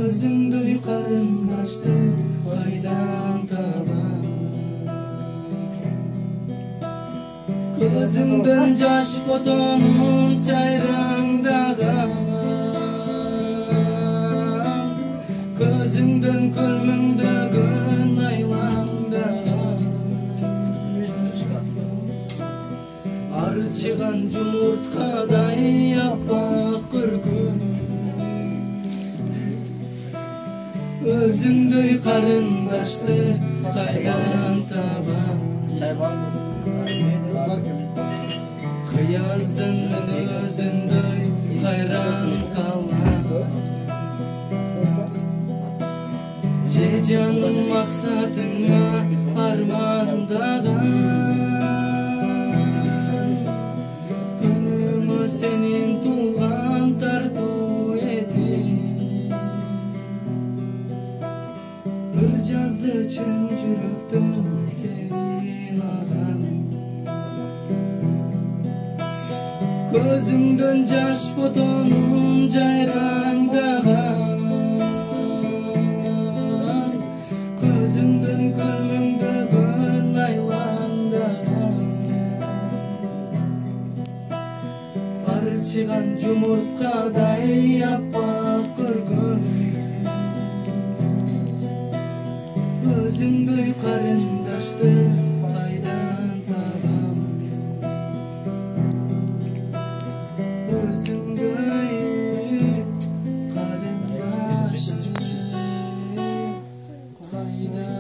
Özüngдөй карындашты кайдан табам? Көзүңдөн жаш ботонун сайраңдаган, көзүңдөн көлмөңдөгөн айлаңдаган, арчыган жумурткадай аппак көргөн. Özüngдөй карындашты кайдан табам? Кыяздын мен өзүндөй кайран калам. Же жаным максатыңа армандаган, күнүңө сенин туулган тартуу этим. Бір жазды чын жүрөктөн сенин аган. Көзүңдөн жаш ботонун жайраңдаган, көзүңдөн көлмөңдөгөн айлаңдаган, арчыган жумурткадай аппак көргөн. Özüngдөй карындашты кайдан табам? Özüngдөй карындашты кайдан